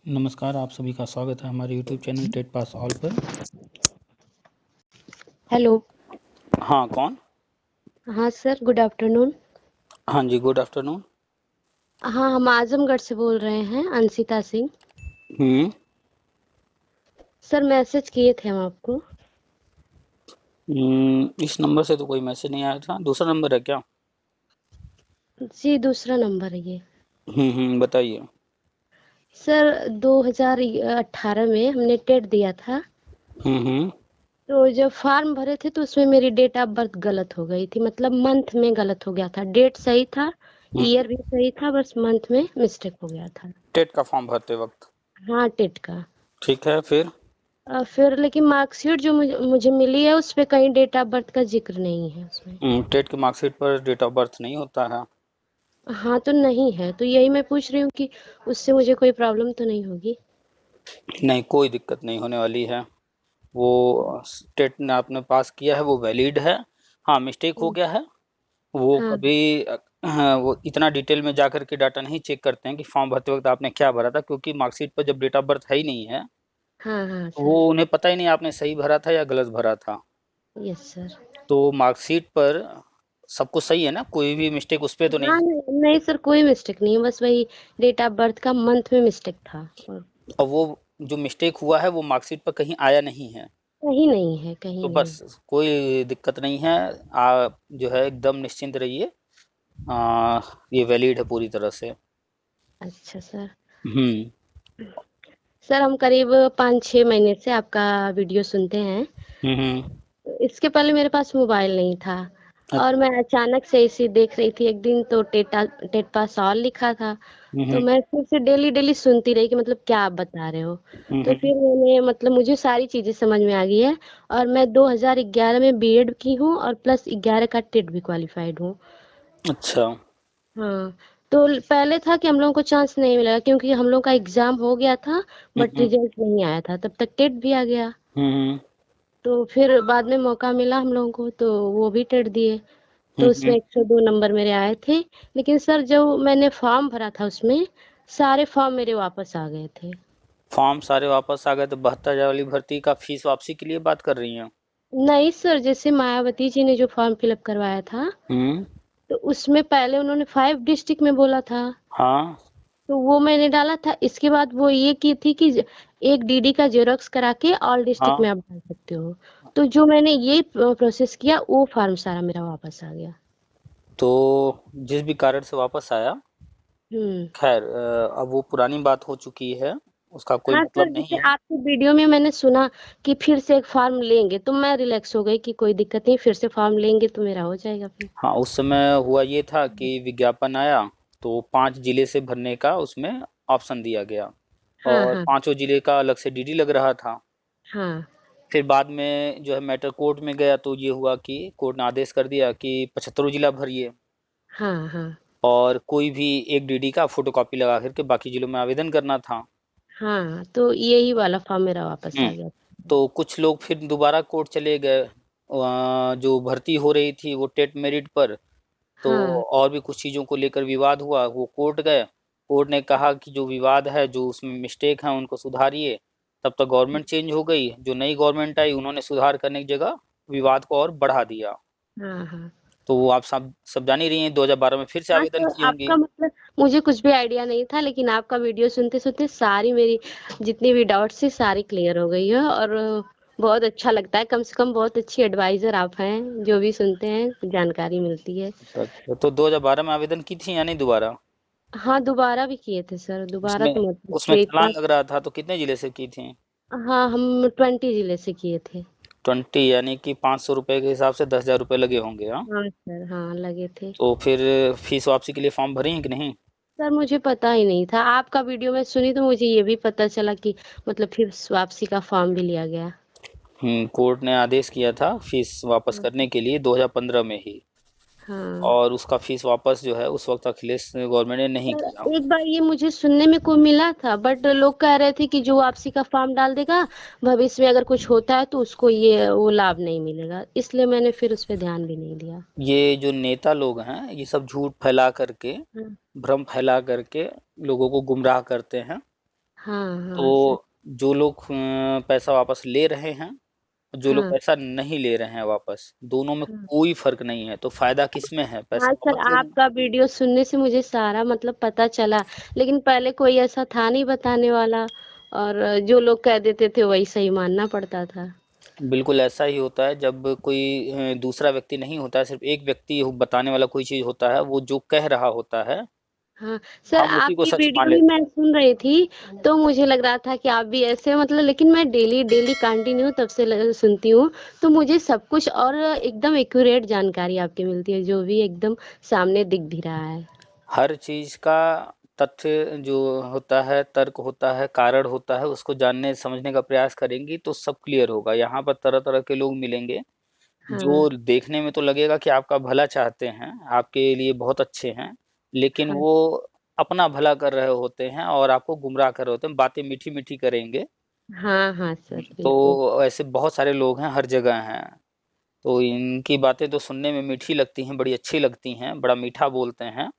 नमस्कार, आप सभी का स्वागत है हमारे YouTube channel TET pass all पर। हेलो। हाँ, कौन? हाँ सर, गुड आफ्टरनून। हाँ जी, गुड आफ्टरनून। हाँ, हम आजमगढ़ से बोल रहे हैं, अंशिता सिंह। हम्म। सर मैसेज किए थे हम आपको। इस नंबर से तो कोई मैसेज नहीं आया था। दूसरा नंबर है क्या? जी, दूसरा नंबर है ये। बताइए। सर 2018 में हमने टेट दिया था। हम्म। तो जब फॉर्म भरे थे तो उसमें मेरी डेट ऑफ बर्थ गलत हो गई थी, मतलब मंथ में गलत हो गया था। डेट सही था, हम्म। ईयर भी सही था, बस मंथ में मिस्टेक हो गया था। टेट का फॉर्म भरते वक्त? हाँ, टेट का। ठीक है, फिर? फिर लेकिन मार्कशीट जो मुझे मुझे मिली है उस पे कहीं डेट ऑफ बर्थ का जिक्र नहीं है उसमें। टेट की मार्कशीट पर डेट ऑफ बर्थ नहीं होता है। हाँ, तो नहीं है, तो यही मैं पूछ रही हूँ कि उससे मुझे कोई प्रॉब्लम तो नहीं होगी? नहीं, कोई दिक्कत नहीं होने वाली है। वो टेट ने आपने पास किया है वो वैलिड है। हाँ, मिस्टेक हो गया है। वो हाँ, कभी हाँ, वो इतना डिटेल में जा करके डाटा नहीं चेक करते हैं कि फॉर्म भरते वक्त आपने क्या भरा था, क्योंकि मार्कशीट पर जब डेट ऑफ बर्थ है ही नहीं है हाँ, हाँ तो वो सर। उन्हें पता ही नहीं आपने सही भरा था या गलत भरा था। Yes sir. तो मार्कशीट पर सब कुछ सही है ना, कोई भी मिस्टेक उस पे तो नहीं हाँ, है? नहीं नहीं सर, कोई मिस्टेक नहीं है, बस वही डेट ऑफ बर्थ का मंथ में मिस्टेक था और और वो जो मिस्टेक हुआ है वो मार्कशीट पर कहीं आया नहीं है। कहीं नहीं है, कहीं तो नहीं। बस कोई दिक्कत नहीं है। आप जो है एकदम निश्चिंत रहिए। ये वैलिड है पूरी तरह से। अच्छा सर। हम्म। सर हम करीब 5-6 महीने से आपका वीडियो सुनते हैं। हम्म। इसके पहले मेरे पास मोबाइल नहीं था और अच्छा। मैं अचानक से इसे देख रही थी एक दिन, तो टेट पास ऑल लिखा था। तो हम्म। मैं फिर से डेली डेली सुनती रही कि मतलब क्या आप बता रहे हो। तो हम्म। फिर मैंने मतलब मुझे सारी चीजें समझ में आ गई है। और मैं 2011 में बीएड की हूँ और प्लस 11 का टेट भी क्वालिफाइड हूँ। अच्छा। हाँ। तो पहले था कि हम लोगों को चांस नहीं मिला क्योंकि हम लोग का एग्जाम हो गया था, बट हम्म। रिजल्ट नहीं आया था, तब तक टेट भी आ गया। हम्म। तो फिर बाद में मौका मिला हम लोगों को, तो वो भी टेट दिए। तो हम्म। उसमें 102 नंबर मेरे आए थे। लेकिन सर जो मैंने फॉर्म भरा था उसमें सारे फॉर्म मेरे वापस आ गए थे। फॉर्म सारे वापस आ गए तो 72,000 वाली भर्ती का फीस वापसी के लिए बात कर रही हैं? नहीं सर, जैसे मायावती जी ने जो फॉर्म फिलअप करवाया था हम्म। तो उसमें पहले उन्होंने 5 डिस्ट्रिक्ट में बोला था। हाँ। तो वो मैंने डाला था। इसके बाद वो ये की थी कि एक डीडी का जेरोक्स करा के ऑल डिस्ट्रिक्ट हाँ, में आप डाल सकते हो। तो जो मैंने ये प्रोसेस किया वो फॉर्म सारा मेरा वापस आ गया। तो जिस भी कारण से वापस आया, हम्म। खैर अब वो पुरानी बात हो चुकी है, उसका कोई हाँ सर, मतलब नहीं जैसे है। आपके वीडियो में मैंने सुना कि फिर से एक फॉर्म लेंगे तो मैं रिलैक्स हो गई कि कोई दिक्कत नहीं, फिर से फॉर्म लेंगे तो मेरा हो जाएगा फिर। हाँ, उस समय हुआ ये था कि विज्ञापन आया तो 5 जिले से भरने का उसमें ऑप्शन दिया गया, हाँ, और हाँ, पांचों जिले का अलग से डीडी लग रहा था। हाँ, फिर बाद में जो है मैटर कोर्ट में गया तो ये हुआ कि कोर्ट ने आदेश कर दिया कि 75 जिला भरिए, हाँ, हाँ, और कोई भी एक डीडी का फोटोकॉपी लगा करके बाकी जिलों में आवेदन करना था। हाँ, तो यही वाला फॉर्म मेरा वापस आ हम्म। गया। तो कुछ लोग फिर दोबारा कोर्ट चले गए। जो भर्ती हो रही थी वो टेट मेरिट पर, तो हाँ, और भी कुछ चीज़ों को लेकर विवाद हुआ, वो कोर्ट गए। कोर्ट ने कहा कि जो विवाद है, जो उसमें मिस्टेक है उनको सुधारिए। तब तक गवर्नमेंट चेंज हो गई, जो नई गवर्नमेंट आई उन्होंने सुधार करने की जगह विवाद को और बढ़ा दिया। हाँ, हाँ। तो वो आप सब जान ही रही हैं, 2012 में फिर से हाँ आवेदन सर, की होंगी। आपका मतलब मुझे कुछ भी आइडिया नहीं था, लेकिन आपका वीडियो सुनते सुनते सारी मेरी जितनी भी डाउट्स थी सारी क्लियर हो गई है। और बहुत अच्छा लगता है, कम से कम बहुत अच्छी एडवाइजर आप हैं, जो भी सुनते हैं जानकारी मिलती है। अच्छा, तो 2012 में आवेदन की थी या नहीं दोबारा? हाँ, दोबारा भी किए थे सर, दोबारा उसमें तो मतलब उसमें चालान इतना। लग रहा था, तो कितने जिले से की थी? हाँ, हम 20 जिले से किए थे। 20, यानी कि 500 रुपये के हिसाब से 10,000 रुपये लगे होंगे, हाँ? हाँ सर, हाँ लगे थे। तो फिर फीस वापसी के लिए फॉर्म भरे हैं कि नहीं? सर मुझे पता ही नहीं था, आपका वीडियो में सुनी तो मुझे ये भी पता चला कि मतलब फिर वापसी का फॉर्म भी लिया गया। कोर्ट ने आदेश किया था फीस वापस हाँ, करने के लिए 2015 में ही, हाँ। और उसका फीस वापस जो है उस वक्त अखिलेश गवर्नमेंट ने नहीं किया। सर एक बार ये मुझे सुनने में को मिला था, बट लोग कह रहे थे कि जो वापसी का फॉर्म डाल देगा भविष्य में अगर कुछ होता है तो उसको ये वो लाभ नहीं मिलेगा, इसलिए मैंने फिर उस पर ध्यान भी नहीं दिया। ये जो नेता लोग हैं ये सब झूठ फैला करके, हाँ, भ्रम फैला करके लोगों को गुमराह करते हैं। हाँ हाँ सर। तो जो लोग पैसा वापस ले रहे हैं, जो लोग हाँ पैसा नहीं ले रहे हैं वापस, दोनों में हाँ। कोई फर्क नहीं है। तो फायदा किसमें है, हाँ पैसा सर, वापस लेने में। आपका वीडियो सुनने से मुझे सारा मतलब पता चला, लेकिन पहले कोई ऐसा था नहीं बताने वाला, और जो लोग कह देते थे वही सही मानना पड़ता था। बिल्कुल ऐसा ही होता है, जब कोई दूसरा व्यक्ति नहीं होता है, सिर्फ एक व्यक्ति बताने वाला कोई चीज होता है, वो जो कह रहा होता है हाँ सर, हम उसी को आपकी सच मान वीडियो भी लेते मैं सुन रही थी, तो मुझे लग रहा था कि आप भी ऐसे मतलब, लेकिन मैं डेली डेली कंटिन्यू तब से सुनती हूँ, तो मुझे सब कुछ और एकदम एक्यूरेट जानकारी आपकी मिलती है, जो भी एकदम सामने दिख भी रहा है। हैं। हर चीज का तथ्य जो होता है, तर्क होता है, कारण होता है, उसको जानने समझने का प्रयास करेंगी तो सब क्लियर होगा। यहाँ पर तरह तरह के लोग मिलेंगे, हाँ जो देखने में तो लगेगा कि आपका भला चाहते हैं, आपके लिए बहुत अच्छे हैं, लेकिन हाँ वो अपना भला कर रहे होते हैं और आपको गुमराह कर रहे होते हैं, बातें मीठी मीठी करेंगे। हाँ हाँ सर, बिल्कुल। तो ऐसे बहुत सारे लोग हैं, हर जगह हैं। तो इनकी बातें तो सुनने में मीठी लगती हैं, बड़ी अच्छी लगती हैं, बड़ा मीठा बोलते हैं,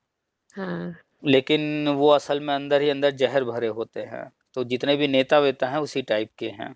हाँ लेकिन वो असल में अंदर ही अंदर जहर भरे होते हैं। तो जितने भी नेता वेता हैं उसी टाइप के हैं।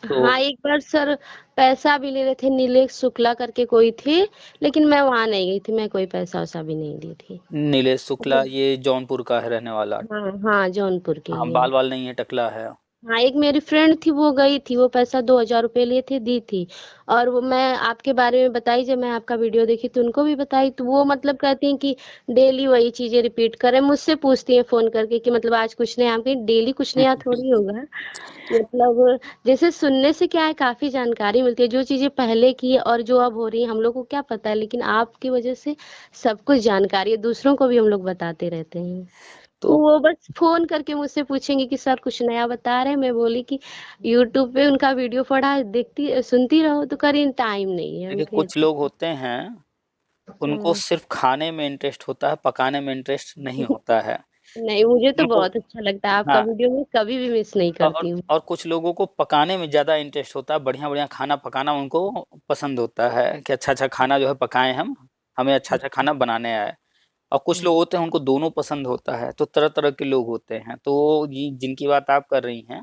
तो हाँ, एक बार सर पैसा भी ले रहे थे, नीलेश शुक्ला करके कोई थे, लेकिन मैं वहां नहीं गई थी, मैं कोई पैसा वैसा भी नहीं दी थी। नीलेश शुक्ला मतलब ये जौनपुर का है रहने वाला। हाँ हाँ, जौनपुर के हाँ, ही है। बाल वाल नहीं है, टकला है। हाँ, एक मेरी फ्रेंड थी, वो गई थी, वो पैसा 2,000 रुपये लिए थे, दी थी। और वो मैं आपके बारे में बताई, जब मैं आपका वीडियो देखी तो उनको भी बताई, तो वो मतलब कहती हैं कि डेली वही चीजें रिपीट करें, मुझसे पूछती हैं फोन करके कि मतलब आज कुछ नया, आपके डेली कुछ नया थोड़ी होगा। मतलब जैसे सुनने से क्या है, काफी जानकारी मिलती है, जो चीजें पहले की है और जो अब हो रही है हम लोग को क्या पता है, लेकिन आपकी वजह से सब कुछ जानकारी है, दूसरों को भी हम लोग बताते रहते हैं। तो तो वो बस फोन करके मुझसे पूछेंगे कि सर कुछ नया बता रहे हैं, मैं बोली कि यूट्यूब पे उनका वीडियो पड़ा है, देखती सुनती रहो, तो करीन टाइम नहीं है देखिए, उनके। कुछ लोग होते हैं, उनको हाँ, सिर्फ खाने में इंटरेस्ट होता है, पकाने में इंटरेस्ट नहीं होता है। नहीं मुझे तो उनको बहुत अच्छा लगता है आपका हाँ, वीडियो, मैं कभी भी मिस नहीं करती हूँ। और कुछ लोगों को पकाने में ज़्यादा इंटरेस्ट होता है, बढ़िया बढ़िया खाना पकाना उनको पसंद होता है कि अच्छा अच्छा खाना जो है पकाएं हम, हमें अच्छा अच्छा खाना बनाने आए। और कुछ लोग होते हैं उनको दोनों पसंद होता है। तो तरह तरह के लोग होते हैं। तो ये जिनकी बात आप कर रही हैं,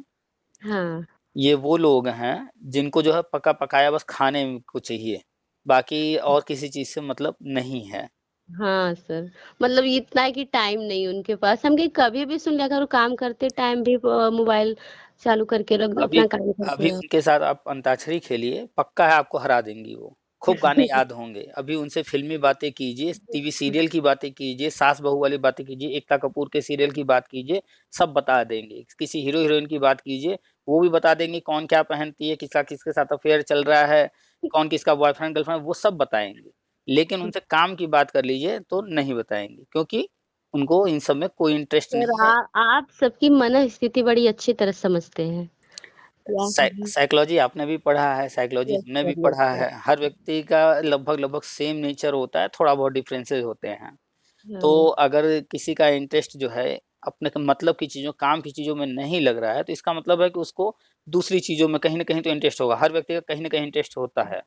हाँ ये वो लोग हैं जिनको जो है पका पकाया बस खाने को चाहिए, बाकी और किसी चीज़ से मतलब नहीं है। हाँ सर, मतलब ये इतना है कि टाइम नहीं उनके पास, हम कहीं कभी भी सुन लिया करो, काम करते टाइम भी मोबाइल चालू करके रख दो, अभी अपना काम करते अभी रहो। उनके साथ आप अंताक्षरी खेलिए, पक्का है आपको हरा देंगी वो। खूब गाने याद होंगे। अभी उनसे फिल्मी बातें कीजिए, टीवी सीरियल की बातें कीजिए, सास बहू वाली बातें कीजिए, एकता कपूर के सीरियल की बात कीजिए, सब बता देंगे। किसी हीरो हीरोइन की बात कीजिए, वो भी बता देंगे, कौन क्या पहनती है, किसका किसके साथ अफेयर चल रहा है, कौन किसका बॉयफ्रेंड गर्लफ्रेंड, वो सब बताएंगे। लेकिन उनसे काम की बात कर लीजिए तो नहीं बताएंगे, क्योंकि उनको इन सब में कोई इंटरेस्ट सर नहीं है। आप सबकी मन स्थिति बड़ी अच्छी तरह समझते हैं, क्या करें। साइकोलॉजी आपने भी पढ़ा है, साइकोलॉजी यस हमने भी सर, यस पढ़ा सर। है। हर व्यक्ति का लगभग लगभग सेम नेचर होता है, थोड़ा बहुत डिफरेंसेस होते हैं। तो हाँ अगर किसी का इंटरेस्ट जो है अपने मतलब की चीज़ों, काम की चीज़ों में नहीं लग रहा है, तो इसका मतलब है कि उसको दूसरी चीज़ों में कहीं न कहीं तो इंटरेस्ट होगा। हर व्यक्ति का कहीं न कहीं इंटरेस्ट होता है।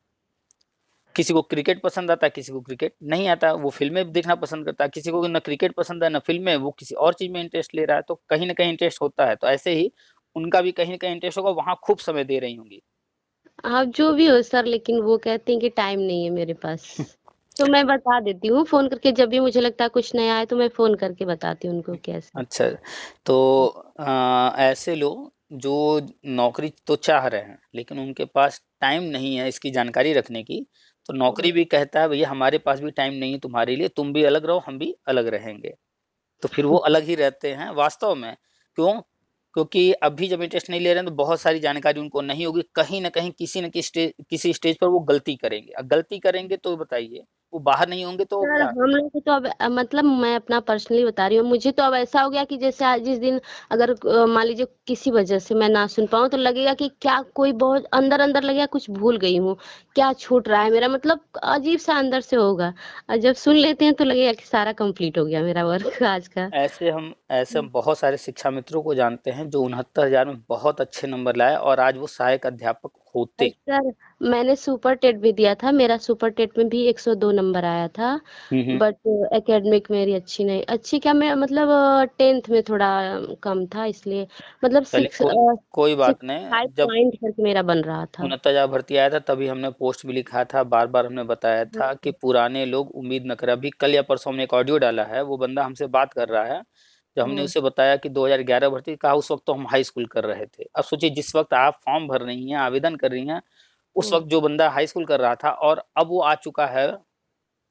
किसी को क्रिकेट पसंद आता है, किसी को क्रिकेट नहीं आता, वो फ़िल्में देखना पसंद करता है। किसी को ना क्रिकेट पसंद है, ना फ़िल्में, वो किसी और चीज़ में इंटरेस्ट ले रहा है, तो कहीं न कहीं इंटरेस्ट होता है। तो ऐसे ही उनका भी कहीं न कहीं इंटरेस्ट होगा, वहाँ खूब समय दे रही होंगी। आप जो भी हो सर, लेकिन वो कहते हैं कि टाइम नहीं है मेरे पास, तो मैं बता देती हूँ फोन करके, जब भी मुझे लगता है कुछ नया है तो मैं फोन करके बताती हूँ उनको कैसे। अच्छा, तो ऐसे लोग जो नौकरी तो चाह रहे हैं, लेकिन उनके पास टाइम नहीं है इसकी जानकारी रखने की, तो नौकरी भी कहता है भैया हमारे पास भी टाइम नहीं है तुम्हारे लिए, तुम भी अलग रहो, हम भी अलग रहेंगे। तो फिर वो अलग ही रहते हैं वास्तव में। क्यों? क्योंकि अभी जब इंटरेस्ट नहीं ले रहे हैं तो बहुत सारी जानकारी उनको नहीं होगी, कहीं न कहीं किसी न किसी स्टेज पर वो गलती करेंगे। गलती करेंगे तो बताइए, वो बाहर नहीं होंगे तो सर क्या? हम लोग को तो अब मतलब मैं अपना पर्सनली बता रही हूँ, मुझे तो अब ऐसा हो गया कि जैसे आज जिस दिन अगर मान लीजिए किसी वजह से मैं ना सुन पाऊँ, तो लगेगा कि क्या कोई बहुत अंदर अंदर लगेगा, कुछ भूल गई हूँ, क्या छूट रहा है मेरा, मतलब अजीब सा अंदर से होगा। और जब सुन लेते हैं तो लगेगा कि सारा कंप्लीट हो गया मेरा वर्क आज का। ऐसे हम बहुत सारे शिक्षा मित्रों को जानते हैं जो 69,000 में बहुत अच्छे नंबर लाए और आज वो सहायक अध्यापक होते? सर मैंने सुपर टेट भी दिया था, मेरा सुपर टेट में भी 102 नंबर आया था। हम्म। बट एकेडमिक मेरी अच्छी नहीं, अच्छी क्या, मैं मतलब 10th में थोड़ा कम था, इसलिए मतलब चलिए कोई बात नहीं। 65 जब पॉइंट करके मेरा बन रहा था। 69,000 भर्ती आया था तभी हमने पोस्ट भी लिखा था, बार बार हमने बताया था कि हाँ पुराने लोग उम्मीद न करें। अभी कल या परसों हमने एक ऑडियो डाला है, वो बंदा हमसे बात कर रहा है, जब हमने हाँ उसे बताया कि 2011 भर्ती, कहा उस वक्त तो हम हाई स्कूल कर रहे थे। अब सोचिए, जिस वक्त आप फॉर्म भर रही हैं, आवेदन कर रही हैं, उस हाँ वक्त जो बंदा हाई स्कूल कर रहा था और अब वो आ चुका है,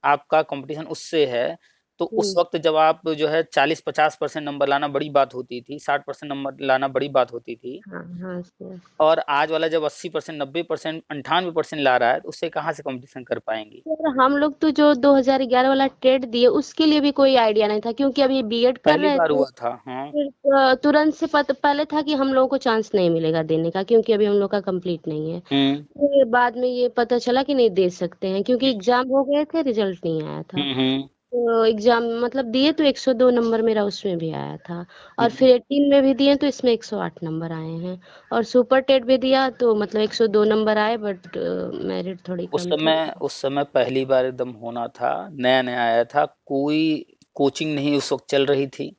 आपका कंपटीशन उससे है। तो उस हम्म, वक्त जब आप जो है 40-50% नंबर लाना बड़ी बात होती थी, 60% नंबर लाना बड़ी बात होती थी, हाँ हाँ सर। और आज वाला जब 80%, 90%, 98% ला रहा है, तो उससे कहाँ से कंपटीशन कर पाएंगी? सर हम लोग तो जो 2011 वाला टेट दिए उसके लिए भी कोई आइडिया नहीं था, क्योंकि अभी बीएड कर पहली रहे बार थे। हुआ था, हाँ। फिर तुरंत से पहले था कि हम लोगों को चांस नहीं मिलेगा देने का, क्योंकि अभी हम लोग का कंप्लीट नहीं है। हम्म फिर बाद में ये पता चला कि नहीं दे सकते हैं, क्योंकि एग्जाम हो गए थे, रिजल्ट नहीं आया था। हम्म। तो एग्जाम मतलब दिए तो 102 नंबर मेरा उसमें भी आया था। और हम्म। फिर 18 में भी दिए तो इसमें 108 नंबर आए हैं। और सुपर टेट भी दिया तो मतलब 102 नंबर आए, बट मेरिट थोड़ी उस कम थी। समय उस समय पहली बार एकदम होना था, नया नया आया था, कोई कोचिंग नहीं उस वक्त चल रही थी,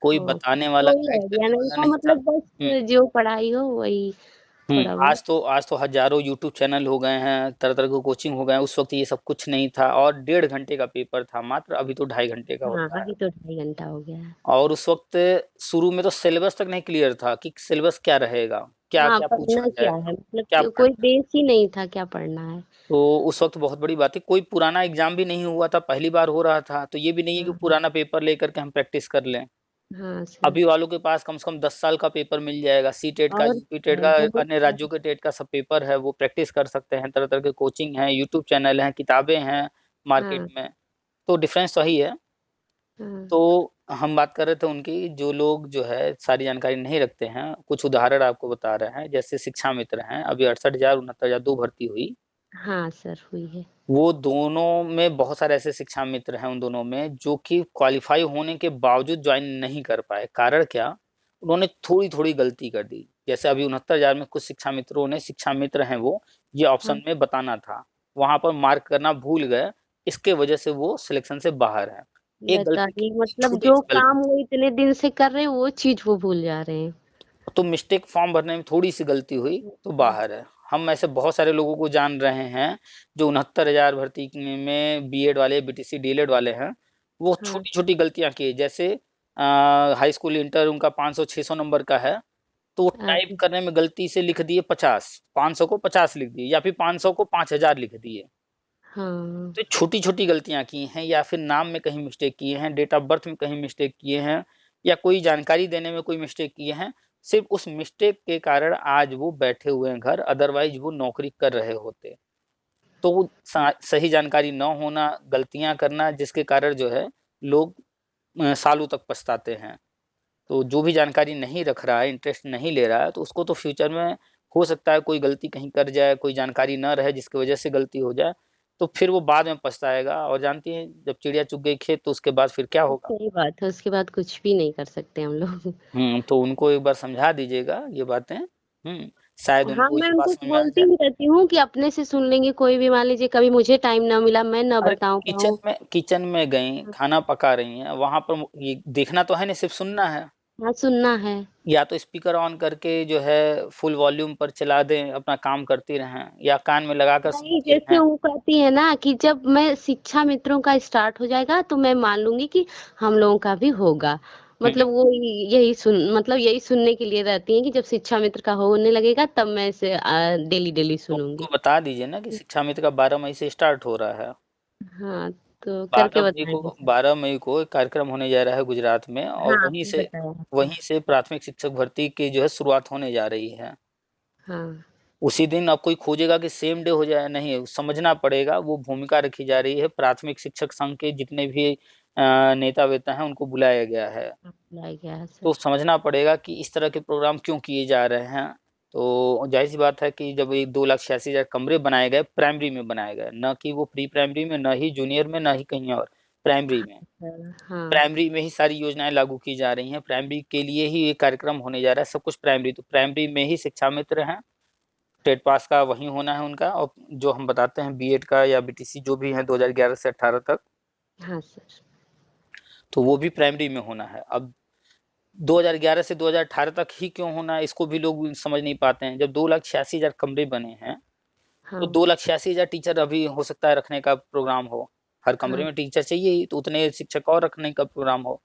कोई हाँ बताने वाला, कोई गाइड आइडिया करने नहीं वाला था, नहीं था। मतलब हम्म। बस जो पढ़ाई हो वही थोड़ा बहुत। आज तो हजारों यूट्यूब चैनल हो गए हैं, तरह तरह के कोचिंग हो गए हैं। उस वक्त ये सब कुछ नहीं था, और 1.5 घंटे का पेपर था मात्र, अभी तो 2.5 घंटे का हाँ होता है। अभी तो 2.5 घंटा हो गया है। और उस वक्त शुरू में तो सिलेबस तक नहीं क्लियर था कि सिलेबस क्या रहेगा, क्या हाँ क्या पूछा पढ़ना क्या जाएगा, है, मतलब क्या कोई पढ़ना है। बेस ही नहीं था क्या पढ़ना है। तो उस वक्त बहुत बड़ी बात है, कोई पुराना एग्जाम भी नहीं हुआ था, पहली बार हो रहा था, तो ये भी नहीं है कि हाँ पुराना पेपर लेकर के हम प्रैक्टिस कर लें। हाँ सर। अभी वालों के पास कम से कम 10 साल का पेपर मिल जाएगा, सी टेट का, और यूपी टेट का, बहुत अन्य राज्यों के टेट का सब पेपर है, वो प्रैक्टिस कर सकते हैं। तरह तरह के कोचिंग हैं, यूट्यूब चैनल हैं, किताबें हैं मार्केट हाँ में। तो डिफरेंस वही है। हाँ तो हम बात कर रहे थे उनकी, जो लोग जो है सारी जानकारी नहीं रखते हैं, कुछ उदाहरण आपको बता रहे हैं। जैसे शिक्षा मित्र हैं, अभी 68,000, 69,000 दो भर्ती हुई। हाँ सर हुई है। वो दोनों में बहुत सारे ऐसे शिक्षा मित्र हैं, उन दोनों में जो कि क्वालिफाई होने के बावजूद ज्वाइन नहीं कर पाए। कारण क्या? उन्होंने थोड़ी थोड़ी गलती कर दी। जैसे अभी 69,000 में कुछ शिक्षा मित्रों ने, शिक्षा मित्र हैं वो, ये हाँ ऑप्शन में बताना था, वहां पर मार्क करना भूल गए, इसके वजह से वो सिलेक्शन से बाहर है। एक गलती की, बताइए, मतलब छोटी जो सी गलती। काम वो इतने दिन से कर रहे हैं वो चीज वो भूल जा रहे हैं। तो मिस्टेक, फॉर्म भरने में थोड़ी सी गलती हुई तो बाहर है। हम ऐसे बहुत सारे लोगों को जान रहे हैं जो 69,000 भर्ती में बीएड वाले, बीटीसी डीएलएड वाले हैं, वो हाँ छोटी छोटी गलतियां किए। जैसे हाई स्कूल इंटर उनका 500-600 नंबर का है, तो वो हाँ टाइप करने में गलती से लिख दिए 50, 500 को 50 लिख दिए, या फिर 500 को 5,000 लिख दिए। हाँ तो छोटी छोटी गलतियां की हैं, या फिर नाम में कहीं मिस्टेक किए हैं, डेट ऑफ बर्थ में कहीं मिस्टेक किए हैं, या कोई जानकारी देने में कोई मिस्टेक किए हैं। सिर्फ उस मिस्टेक के कारण आज वो बैठे हुए हैं घर, अदरवाइज वो नौकरी कर रहे होते। तो वो सही जानकारी न होना, गलतियां करना, जिसके कारण जो है लोग सालों तक पछताते हैं। तो जो भी जानकारी नहीं रख रहा है, इंटरेस्ट नहीं ले रहा है, तो उसको तो फ्यूचर में हो सकता है कोई गलती कहीं कर जाए, कोई जानकारी न रहे जिसकी वजह से गलती हो जाए, तो फिर वो बाद में पछताएगा। और जानती हैं, जब चिड़िया चुग गई खेत, तो उसके बाद फिर क्या होगा? सही बात है, उसके बाद कुछ भी नहीं कर सकते हम लोग। तो उनको एक बार समझा दीजिएगा ये बातें। शायद हाँ उनको मैं ये बात उनको समझ में आ बोलती जाए। ही रहती हूँ कि अपने से सुन लेंगे, कोई भी मान लीजिए कभी मुझे टाइम ना मिला, मैं ना अरे, बता पाऊँ। किचन में गई, खाना पका रही हैं, वहां पर ये देखना तो है नहीं, सिर्फ सुनना है। हाँ सुनना है। या तो स्पीकर ऑन करके जो है फुल वॉल्यूम पर चला दें, अपना काम करती रहें, या कान में लगाकर नहीं, सुनती जैसे रहें। वो कहती है ना कि जब मैं शिक्षा मित्रों का स्टार्ट हो जाएगा तो मैं मान लूंगी कि हम लोगों का भी होगा। हम्म, मतलब वो यही सुन मतलब यही सुनने के लिए रहती हैं कि जब शिक्षा मित्र का होने लगेगा तब मैं इसे डेली डेली तो सुनूंगी। उनको बता दीजिए ना कि शिक्षा मित्र का 12 मई से स्टार्ट हो रहा है। हाँ तो करके 12 मई को बताएंगे सर। 12 मई को एक कार्यक्रम होने जा रहा है गुजरात में, और हाँ वहीं से बताया था। वहीं से प्राथमिक शिक्षक भर्ती की जो है शुरुआत होने जा रही है। हाँ उसी दिन अब कोई खोजेगा कि सेम डे हो जाए, नहीं, समझना पड़ेगा। वो भूमिका रखी जा रही है, प्राथमिक शिक्षक संघ के जितने भी नेता वेता हैं उनको बुलाया गया है। बुलाया गया है तो सर। समझना पड़ेगा कि इस तरह के प्रोग्राम क्यों किए जा रहे हैं। तो जाहिर सी बात है कि जब ये 2,86,000 कमरे बनाए गए, प्राइमरी में बनाए गए, न कि वो प्री प्राइमरी में, न ही जूनियर में, न ही कहीं और, प्राइमरी में। सर हाँ प्राइमरी में ही सारी योजनाएं लागू की जा रही हैं, प्राइमरी के लिए ही ये कार्यक्रम होने जा रहा है, सब कुछ प्राइमरी, तो प्राइमरी में ही शिक्षा मित्र हैं। टेट पास का वही होना है उनका, और जो हम बताते हैं बीएड का या बीटीसी जो भी है 2011 से 18 तक, हाँ सर। तो वो भी प्राइमरी में होना है। अब 2011 से 2018 तक ही क्यों होना है, इसको भी लोग समझ नहीं पाते हैं। जब 2,86,000 कमरे बने हैं, तो हाँ 2,86,000 टीचर अभी हो सकता है रखने का प्रोग्राम हो, हर कमरे हाँ में टीचर चाहिए ही, तो उतने शिक्षक और रखने का प्रोग्राम हो।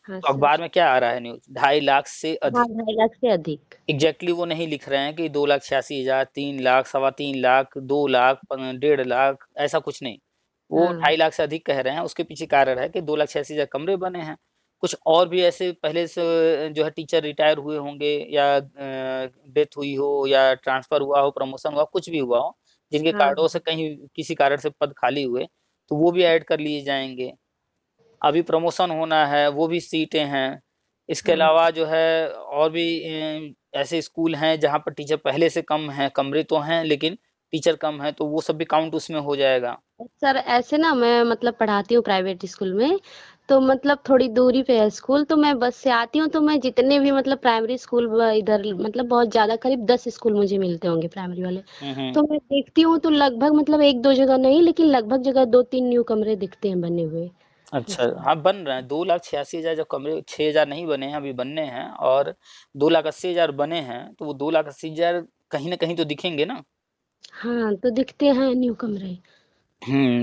हाँ तो अखबार सर। में क्या आ रहा है न्यूज, 2.5 लाख से हाँ, अधिक। 2.5 लाख से अधिक। एग्जैक्टली वो नहीं लिख रहे हैं कि 2,86,000, 3 लाख, 3.25 लाख, 2 लाख, 1.5 लाख, ऐसा कुछ नहीं। वो हाँ 2.5 लाख से अधिक कह रहे हैं। उसके पीछे कारण है कि 2,86,000 कमरे बने हैं। कुछ और भी ऐसे पहले से जो है टीचर रिटायर हुए होंगे, या डेथ हुई हो, या ट्रांसफर हुआ हो, प्रमोशन हुआ, कुछ भी हुआ हो, जिनके हाँ कार्डों से कहीं किसी कारण से पद खाली हुए, तो वो भी ऐड कर लिए जाएंगे। अभी प्रमोशन होना है, वो भी सीटें हैं। इसके हाँ। अलावा जो है और भी ऐसे स्कूल हैं जहाँ पर टीचर पहले से कम हैं, कमरे तो हैं लेकिन टीचर कम है, तो वो सब भी काउंट उसमें हो जाएगा। सर ऐसे ना मैं मतलब पढ़ाती हूँ प्राइवेट स्कूल में, तो मतलब थोड़ी दूरी पे है स्कूल, तो मैं बस से आती हूँ, तो मैं जितने भी मतलब प्राइमरी स्कूल इधर मतलब बहुत ज्यादा करीब 10 स्कूल मुझे मिलते होंगे प्राइमरी वाले। हम्म। तो मैं देखती हूँ तो लगभग मतलब एक दो जगह नहीं, लेकिन लगभग जगह 2-3 न्यू कमरे दिखते हैं बने हुए। अच्छा, ऐसा। हाँ बन रहे हैं। 2,86,000 जो कमरे, 6,000 नहीं बने हैं, अभी बनने हैं। और 2,80,000 बने हैं, तो वो 2,80,000 कहीं ना कहीं तो दिखेंगे ना। हाँ तो दिखते हैं न्यू कमरे।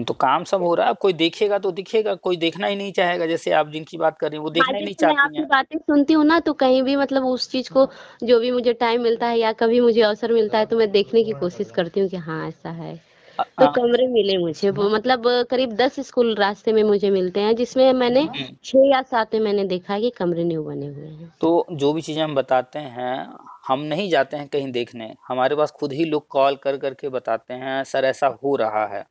तो काम सब हो रहा है। अब कोई देखेगा तो दिखेगा, कोई देखना ही नहीं चाहेगा। जैसे आप जिनकी बात कर रही हैं वो हाँ देखना ही नहीं जैसे मैं चाहती आपकी हैं। बातें सुनती हूँ ना, तो कहीं भी मतलब उस चीज को, जो भी मुझे टाइम मिलता है या कभी मुझे अवसर मिलता है, तो मैं देखने की कोशिश करती हूँ कि हाँ ऐसा है। अ, तो अ, कमरे मिले मुझे वो मतलब करीब 10 स्कूल रास्ते में मुझे मिलते हैं, जिसमें मैंने हम्म। 6 या 7 में मैंने देखा है कि कमरे न्यू बने हुए हैं। तो जो भी चीज़ें हम बताते हैं, हम नहीं जाते हैं कहीं देखने, हमारे पास खुद ही लोग कॉल कर करके बताते हैं सर ऐसा हो रहा है।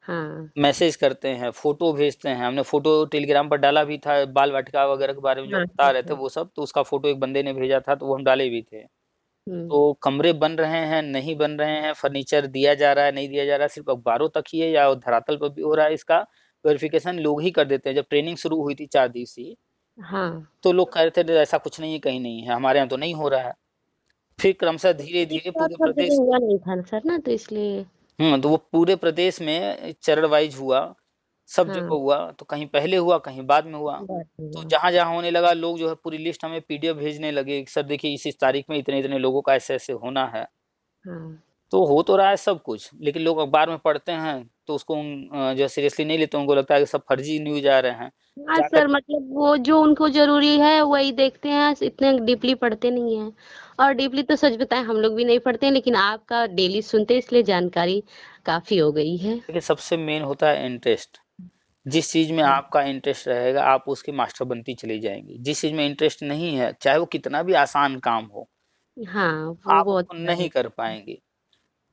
हाँ मैसेज करते हैं, फोटो भेजते हैं। हमने फोटो टेलीग्राम पर डाला भी था, बाल वाटिका वगैरह के बारे में जो हाँ बता हाँ रहे थे हाँ। वो सब, तो उसका फोटो एक बंदे ने भेजा था, तो वो हम डाले भी थे। हम्म। तो कमरे बन रहे हैं, नहीं बन रहे हैं, फर्नीचर दिया जा रहा है, नहीं दिया जा रहा है, सिर्फ अखबारों तक ही है या धरातल पर भी हो रहा है, इसका वेरिफिकेशन लोग ही कर देते हैं। जब ट्रेनिंग शुरू हुई थी 4 दिवसीय, हाँ तो लोग कह रहे थे ऐसा कुछ नहीं है, कहीं नहीं है, हमारे यहाँ तो नहीं हो रहा है। फिर क्रमशः धीरे एक धीरे साथ पूरे हर जगह प्रदेश, हुआ नहीं था सर ना, तो इसलिए। तो वो पूरे प्रदेश में चरण वाइज हुआ, सब जगह हाँ हुआ। तो कहीं पहले हुआ, कहीं बाद में हुआ। बात तो हुआ। जहां जहां होने लगा, लोग जो है पूरी लिस्ट हमें पीडीएफ भेजने लगे कि सर देखिए इस तारीख में इतने इतने लोगों का ऐसे ऐसे होना है। हाँ तो हो तो रहा है सब कुछ, लेकिन लोग अखबार में पढ़ते हैं तो उसको जो सीरियसली नहीं लेते। उनको लगता है कि सब फर्जी न्यूज आ रहे हैं। हाँ जाकर सर, मतलब वो जो उनको जरूरी है वही देखते हैं, इतने डीपली पढ़ते नहीं हैं। और डीपली तो सच बताएं हम लोग भी नहीं पढ़ते हैं, लेकिन आपका डेली सुनते हैं, इसलिए जानकारी काफी हो गई है। देखिए, सबसे मेन होता है इंटरेस्ट। जिस चीज में हाँ आपका इंटरेस्ट रहेगा, आप उसकी मास्टर बनती चली जाएंगी। जिस चीज में इंटरेस्ट नहीं है, चाहे वो कितना भी आसान काम हो, हाँ, वो आप बहुत उसको नहीं सारे। कर पाएंगे।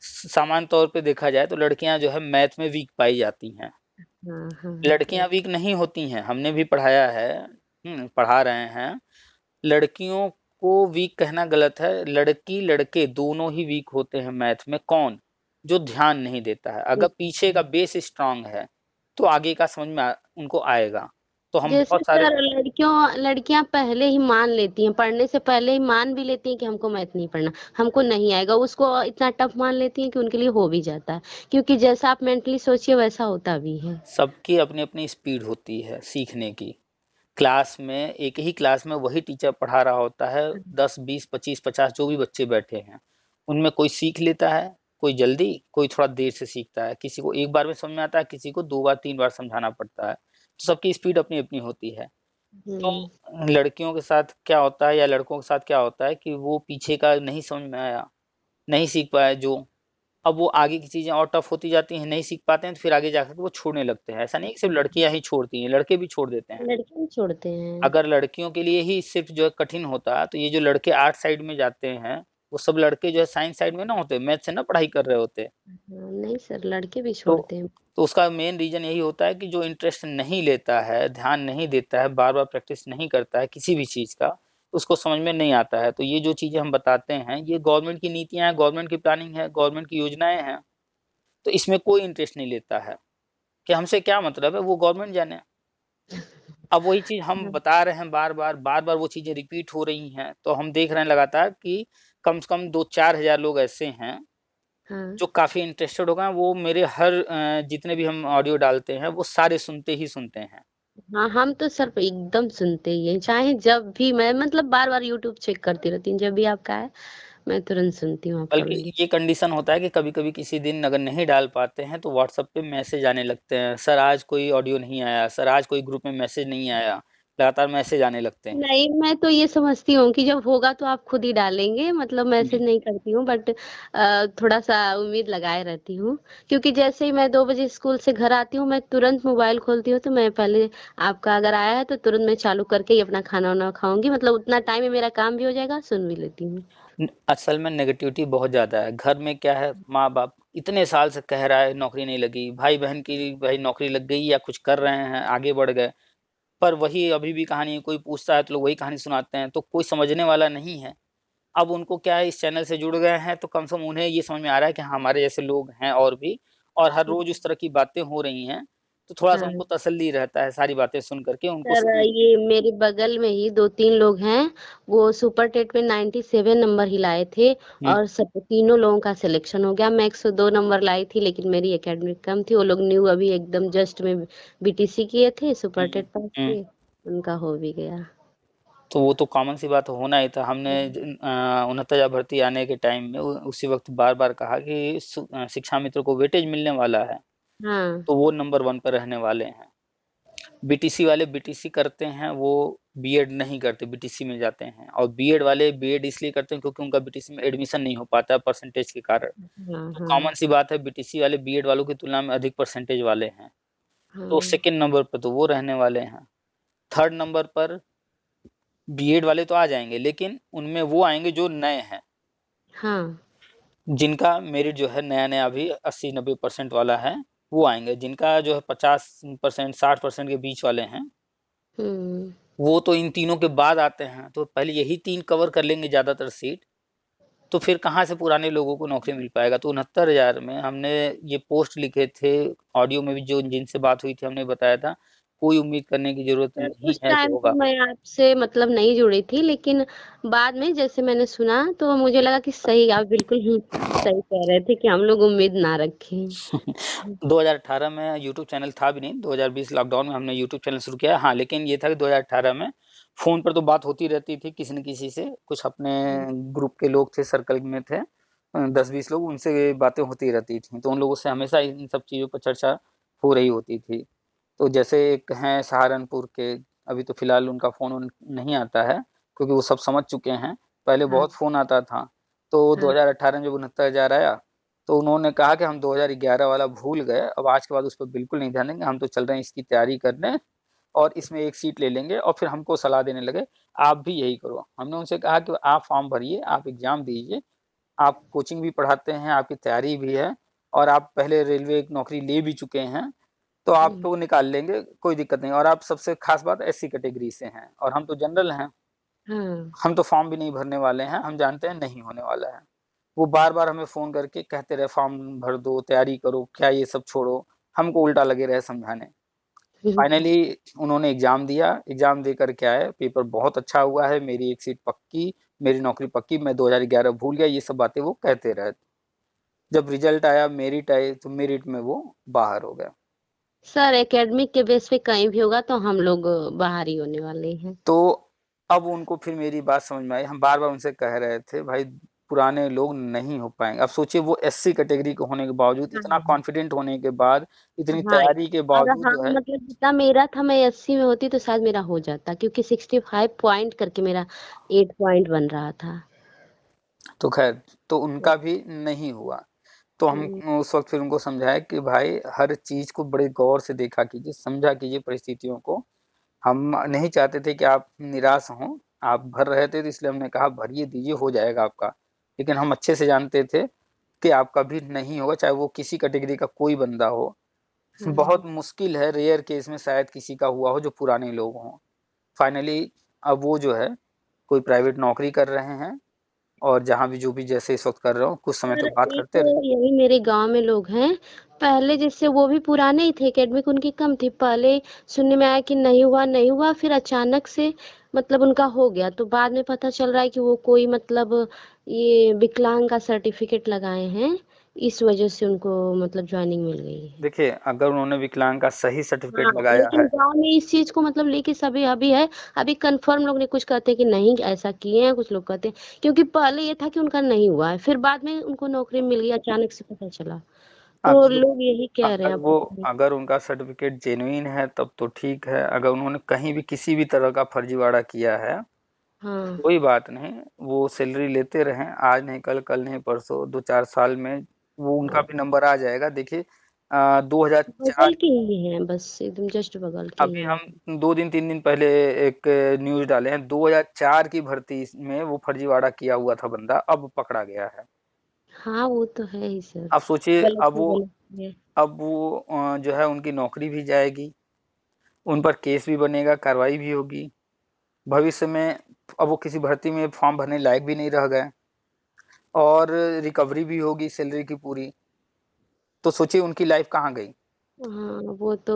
सामान्य तौर पे देखा जाए तो लड़कियां जो है मैथ में वीक पाई जाती हैं। हाँ हाँ लड़कियां वीक नहीं होती हैं, हमने भी पढ़ाया है, पढ़ा रहे हैं। लड़कियों को वीक कहना गलत है। लड़की लड़के दोनों ही वीक होते हैं मैथ में। कौन? जो ध्यान नहीं देता है। अगर पीछे का बेस स्ट्रांग है, तो आगे का समझ में उनको आएगा। तो हम जैसे बहुत सारे, सर लड़कियां पहले ही मान लेती हैं, पढ़ने से पहले ही मान भी लेती हैं कि हमको मैथ नहीं पढ़ना, हमको नहीं आएगा, उसको इतना टफ मान लेती हैं कि उनके लिए हो भी जाता है, क्योंकि जैसा आप मेंटली सोचिए वैसा होता भी है। सबकी अपनी अपनी स्पीड होती है सीखने की। क्लास में, एक ही क्लास में वही टीचर पढ़ा रहा होता है, 10, 20, 25, 50 जो भी बच्चे बैठे हैं, उनमें कोई सीख लेता है, कोई जल्दी, कोई थोड़ा देर से सीखता है। किसी को एक बार में समझ में आता है, किसी को 2 बार 3 बार समझाना पड़ता है। तो सबकी स्पीड अपनी अपनी होती है। हम्म। तो लड़कियों के साथ क्या होता है या लड़कों के साथ क्या होता है कि वो पीछे का नहीं समझ में आया, नहीं सीख पाया जो, अब वो आगे की चीजें और टफ होती जाती हैं, नहीं सीख पाते हैं, तो फिर आगे जाकर के वो छोड़ने लगते हैं। ऐसा नहीं कि सिर्फ लड़कियां ही छोड़ती हैं, लड़के भी छोड़ देते हैं। लड़के नहीं छोड़ते हैं। अगर लड़कियों के लिए ही सिर्फ जो है कठिन होता, तो ये जो लड़के आर्ट साइड में जाते हैं, वो सब लड़के जो है साइंस साइड में ना होते, मैथ से ना पढ़ाई कर रहे होते। हाँ, नहीं सर लड़के भी तो छोड़ते हैं। तो उसका मेन रीजन यही होता है कि जो इंटरेस्ट नहीं लेता है, ध्यान नहीं देता है, बार बार प्रैक्टिस नहीं करता है किसी भी चीज का, उसको समझ में नहीं आता है। तो ये जो चीजें हम बताते हैं, ये गवर्नमेंट की नीतियां हैं, गवर्नमेंट की प्लानिंग है, गवर्नमेंट की योजनाएं हैं। तो इसमें कोई इंटरेस्ट नहीं लेता है, कि हमसे क्या मतलब है, वो गवर्नमेंट जाने। अब वही चीज हम हाँ बता रहे हैं, बार बार वो चीजें रिपीट हो रही हैं, तो हम देख रहे हैं लगातार कि कम से कम 2-4 हजार लोग ऐसे हैं हाँ। जो काफ़ी इंटरेस्टेड हो गए हैं, वो मेरे हर जितने भी हम ऑडियो डालते हैं, वो सारे सुनते ही सुनते हैं। हाँ, हम तो सिर्फ एकदम सुनते ही हैं, चाहे जब भी मैं मतलब बार-बार यूट्यूब चेक करती रहती हूँ, जब भी आपका है, मैं तुरंत सुनती हूँ आपका बल्कि वीडियो। ये कंडीशन होता है कि कभी-कभी किसी दिन अगर नहीं डाल पाते हैं, तो व्हाट्सएप पे मैसेज आने लगते हैं, सर आज कोई ऑडियो नहीं आया, सर आज कोई ग्रुप में मैसेज नहीं आया, लगातार मैसेज आने लगते हैं। नहीं, मैं तो ये समझती हूँ कि जब होगा तो आप खुद ही डालेंगे, मतलब मैसेज हुँ, नहीं करती हूँ, बट थोड़ा-सा उम्मीद लगाए रहती हूँ। क्योंकि जैसे ही मैं 2 बजे स्कूल से घर आती हूँ, मैं तुरंत मोबाइल खोलती हूँ, तो मैं पहले आपका अगर आया है तो तुरंत मैं चालू करके ही अपना खाना-वाना खाऊँगी, मतलब उतना टाइम में मेरा काम भी हो जाएगा, सुन भी लेती हूँ। असल में नेगेटिविटी बहुत ज़्यादा है। घर में क्या है, माँ-बाप इतने साल से कह रहा है नौकरी नहीं लगी, भाई-बहन की भाई नौकरी लग गई या कुछ कर रहे हैं, आगे बढ़ गए। पर वही अभी भी कहानी कोई पूछता है तो लोग वही कहानी सुनाते हैं, तो कोई समझने वाला नहीं है। अब उनको क्या है, इस चैनल से जुड़ गए हैं तो कम से कम उन्हें ये समझ में आ रहा है कि हाँ, हमारे जैसे लोग हैं और भी, और हर रोज़ उस तरह की बातें हो रही हैं, तो थोड़ा-सा हाँ। उनको तसल्ली रहता है सारी बातें सुन कर के उनको सर, समझ। ये मेरे बगल में ही 2-3 लोग हैं, वो सुपर टेट में 97 नंबर ही लाए थे हुँ, और सब तीनों लोगों का सिलेक्शन हो गया। मैं 102 नंबर लाई थी, लेकिन मेरी एकेडमिक कम थी। वो लोग न्यू अभी एकदम जस्ट में बीटीसी किए थे, सुपर हुँ, टेट पास हुँ। किए, उनका हो भी गया। तो वो तो कॉमन सी बात होना ही था। हमने 69 भर्ती आने के टाइम में उसी वक़्त बार-बार कहा कि शिक्षा मित्र को वेटेज मिलने वाला है, हाँ, तो वो नंबर 1 पे रहने वाले हैं। बीटीसी वाले बीटीसी करते हैं, वो बीएड नहीं करते, बीटीसी में जाते हैं, और बीएड वाले बीएड इसलिए करते हैं क्योंकि उनका बीटीसी में एडमिशन नहीं हो पाता है परसेंटेज के कारण। हाँ, तो हाँ, कॉमन सी बात है, बीटीसी वाले बीएड वालों की तुलना में अधिक परसेंटेज वाले हैं, तो हाँ, सेकंड नंबर पे तो वो रहने वाले हैं। थर्ड नंबर पर बीएड वाले तो आ जाएँगे, लेकिन उनमें वो आएँगे जो नए हैं, हाँ। जिनका मेरिट जो है नया-नया अभी 80-90% वाला है, वो आएँगे। जिनका जो है 50% 60% के बीच वाले हैं, हुँ। वो तो इन तीनों के बाद आते हैं, तो पहले यही 3 कवर कर लेंगे ज़्यादातर सीट, तो फिर कहाँ से पुराने लोगों को नौकरी मिल पाएगा। तो 69,000 में हमने ये पोस्ट लिखे थे, ऑडियो में भी जो जिनसे बात हुई थी हमने बताया था, कोई उम्मीद करने की ज़रूरत सर, नहीं उस है कि टाइम तो होगा। मैं आपसे मतलब नहीं जुड़ी थी, लेकिन बाद में जैसे मैंने सुना तो मुझे लगा कि सही आप बिल्कुल ही सही कह रहे थे कि हम लोग उम्मीद ना रखें। 2018 में यूट्यूब चैनल था भी नहीं, 2020 लॉकडाउन में हमने यूट्यूब चैनल शुरू किया। हाँ, लेकिन ये था कि 2018 में फ़ोन पर तो बात होती रहती थी किसी न किसी से, कुछ अपने ग्रुप के लोग थे, सर्कल में थे 10-20 लोग, उनसे बातें होती रहती थीं। तो उन लोगों से हमेशा इन सब चीज़ों पर चर्चा हो रही होती थी। तो जैसे एक हैं सहारनपुर के, अभी तो फ़िलहाल उनका फ़ोन-वोन नहीं आता है, क्योंकि वो सब समझ चुके हैं। पहले हाँ, बहुत फ़ोन आता था, तो हाँ, 2018 में जब 69,000 आया, तो उन्होंने कहा कि हम 2011 वाला भूल गए, अब आज के बाद उस पे बिल्कुल नहीं ध्यान देंगे, हम तो चल रहे हैं इसकी तैयारी करने, और इसमें एक सीट ले लेंगे, और फिर हमको सलाह देने लगे, आप भी यही करो। हमने उनसे कहा कि आप फॉर्म भरिए, आप एग्ज़ाम दीजिए, आप कोचिंग भी पढ़ाते हैं, आपकी तैयारी भी है, और आप पहले रेलवे की नौकरी ले भी चुके हैं, तो हुँ, आपको निकाल लेंगे, कोई दिक्कत नहीं, और आप सबसे ख़ास बात एससी कैटेगरी से हैं और हम तो जनरल हैं, हाँ, हम तो फॉर्म भी नहीं भरने वाले हैं, हम जानते हैं नहीं होने वाला है। वो बार-बार हमें फ़ोन करके कहते रहे फॉर्म भर दो, तैयारी करो, क्या ये सब छोड़ो, हमको उल्टा लगे रहे समझाने। फाइनली उन्होंने एग्ज़ाम दिया, एग्ज़ाम दे कर के आए, पेपर बहुत अच्छा हुआ है, मेरी एक सीट पक्की, मेरी नौकरी पक्की, मैं 2011 भूल गया, ये सब बातें वो कहते रहे। जब रिज़ल्ट आया, मेरिट आई, तो मेरिट में वो बाहर हो गए। सर एकेडमिक के बेस पे कहीं भी होगा तो हम लोग बाहर ही होने वाले हैं। तो अब उनको फिर मेरी बात समझ में आई, हम बार-बार उनसे कह रहे थे, भाई पुराने लोग नहीं हो पाएँगे। अब सोचिए वो एससी कैटेगरी के होने के बावजूद, इतना हाँ, कॉन्फिडेंट होने के बाद, इतनी हाँ, तैयारी के अगर बावजूद हाँ, जो है, मतलब जितना मेरा था मैं 80 में होती तो शायद मेरा हो जाता क्योंकि 65 पॉइंट करके मेरा 8 पॉइंट बन रहा था। तो ख़ैर, तो उनका भी नहीं हुआ। तो हम हुँ, उस वक़्त फिर उनको समझाया कि भाई हर चीज़ को बड़े गौर से देखा कीजिए, समझा कीजिए परिस्थितियों को। हम नहीं चाहते थे कि आप निराश हों, आप भर रहे थे तो इसलिए हमने कहा भरिए दीजिए, हो जाएगा आपका। लेकिन हम अच्छे से जानते थे कि आपका भी नहीं होगा, चाहे वो किसी कैटेगरी का कोई बंदा हो। हाँ। बहुत मुश्किल है, रेयर केस में शायद किसी का हुआ हो जो पुराने लोग हों। फाइनली अब वो जो है, कोई प्राइवेट नौकरी कर रहे हैं, और जहाँ भी जो भी जैसे इस वक़्त कर रहे हो, कुछ समय सर तो बात एक करते रहे। यही मेरे गाँव में लोग हैं, पहले जैसे वो भी पुराने ही थे, एकेडमिक उनकी कम थी, पहले सुनने में आया कि नहीं हुआ, नहीं हुआ, फिर अचानक से मतलब उनका हो गया, तो बाद में पता चल रहा है कि वो कोई मतलब ये विकलांग का सर्टिफिकेट लगाए हैं, इस वजह से उनको मतलब ज्वाइनिंग मिल गई है। देखिए, अगर उन्होंने विकलांग का सही सर्टिफिकेट हाँ, लगाया लेकिन है, गाँव में इस चीज़ को मतलब लेके सभी अभी है, अभी कन्फर्म लोग ने कुछ कहते हैं कि नहीं ऐसा किए हैं, कुछ लोग कहते हैं क्योंकि पहले ये था कि उनका नहीं हुआ है, फिर बाद में उनको नौकरी मिल गई, अचानक से पता चला। तो अगर लोग यही कह रहे अगर हैं, अब वो पता नहीं। अगर उनका सर्टिफिकेट जेन्युइन है तब तो ठीक है। अगर उन्होंने कहीं भी किसी भी तरह का फर्जीवाड़ा किया है, हाँ, कोई बात नहीं, वो सैलरी लेते रहें, आज नहीं कल, कल नहीं परसों, 2-4 साल में वो उनका भी नंबर आ जाएगा। देखिए, 2004, बगल के ही हैं, बस एकदम जस्ट बगल के अभी ही हैं। हम 2 दिन 3 दिन पहले एक न्यूज डाले हैं, 2004 की भर्ती में वो फर्जीवाड़ा किया हुआ था बंदा, अब पकड़ा गया है। हाँ, वो तो है ही सर, अब सोचिए, गलत अब है, वो गलत है। अब वो जो है उनकी नौकरी भी जाएगी, उन पर केस भी बनेगा, कार्रवाई भी होगी भविष्य में। अब वो किसी भर्ती में फॉर्म भरने लायक भी नहीं रह गए, और रिकवरी भी होगी सैलरी की पूरी। तो सोचिए उनकी लाइफ कहाँ गई। हाँ, वो तो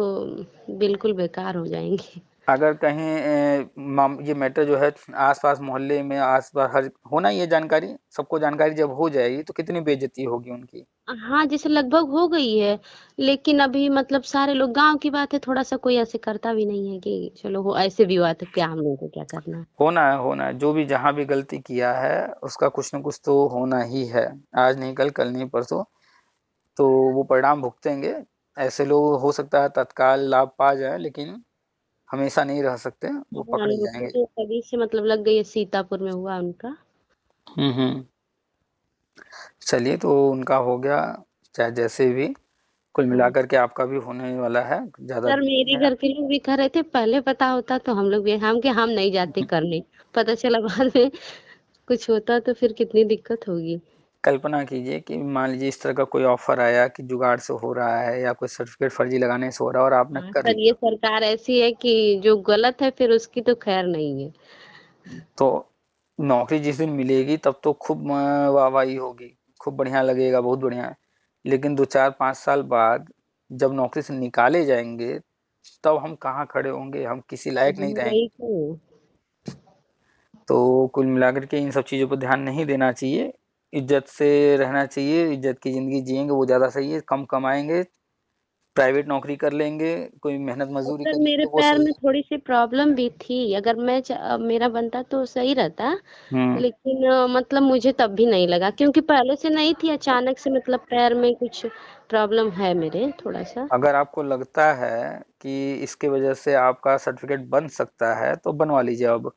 बिल्कुल बेकार हो जाएंगे। अगर कहीं ये मैटर जो है आसपास मोहल्ले में, आसपास हर होना, ये जानकारी सबको जानकारी जब हो जाएगी तो कितनी बेइज्जती होगी उनकी। हाँ, जैसे लगभग हो गई है, लेकिन अभी मतलब सारे लोग, गांव की बात है, थोड़ा सा कोई ऐसे करता भी नहीं है कि चलो हो, ऐसे भी हुआ तो क्या हम लोगों को क्या करना है। होना है, जो भी जहाँ भी गलती किया है उसका कुछ न कुछ तो होना ही है। आज नहीं कल, कल नहीं परसों, तो वो परिणाम भुगतेंगे। ऐसे लोग हो सकता है तत्काल लाभ पा जाए, लेकिन हमेशा नहीं रह सकते, वो हाँ, पकड़े उनको जाएंगे। तो तभी से मतलब लग गई है, सीतापुर में हुआ उनका। हम्म। चलिए, तो उनका हो गया, चाहे जैसे भी, कुल हाँ, मिलाकर के आपका भी होने वाला है, ज्यादा सर दूर मेरे नहीं है। घर के लोग भी कह रहे थे, पहले पता होता तो हम लोग भी, हम नहीं जाते करने, पता चला बाद में कुछ होता तो फिर कितनी दिक्कत होगी। कल्पना कीजिए कि मान लीजिए इस तरह का कोई ऑफर आया कि जुगाड़ से हो रहा है या कोई सर्टिफिकेट फर्जी लगाने से हो रहा है, और आपने हाँ कर सर, ये लिया, सरकार ऐसी है कि जो गलत है फिर उसकी तो खैर नहीं है। तो नौकरी जिस दिन मिलेगी तब तो खूब वाहवाही होगी, खूब बढ़िया लगेगा, बहुत बढ़िया। लेकिन 2-4-5 साल बाद जब नौकरी से निकाले जाएंगे, तब हम कहाँ खड़े होंगे, हम किसी लायक नहीं रहेंगे। वही तो। तो कुल मिलाकर के इन सब चीज़ों पर ध्यान नहीं देना चाहिए, इज्जत से रहना चाहिए, इज्जत की ज़िंदगी जिएंगे वो ज़्यादा सही है। कम कमाएंगे, प्राइवेट नौकरी कर लेंगे, कोई मेहनत और मजदूरी सर कर मेरे लेंगे, वो पैर सही में है। थोड़ी सी प्रॉब्लम भी थी, अगर मेरा बनता तो सही रहता, हम्म। लेकिन मतलब मुझे तब भी नहीं लगा क्योंकि पहले से नहीं थी, अचानक से मतलब पैर में कुछ प्रॉब्लम है मेरे थोड़ा सा। अगर आपको लगता है कि इसके वजह से आपका सर्टिफिकेट बन सकता है तो बनवा लीजिए अब।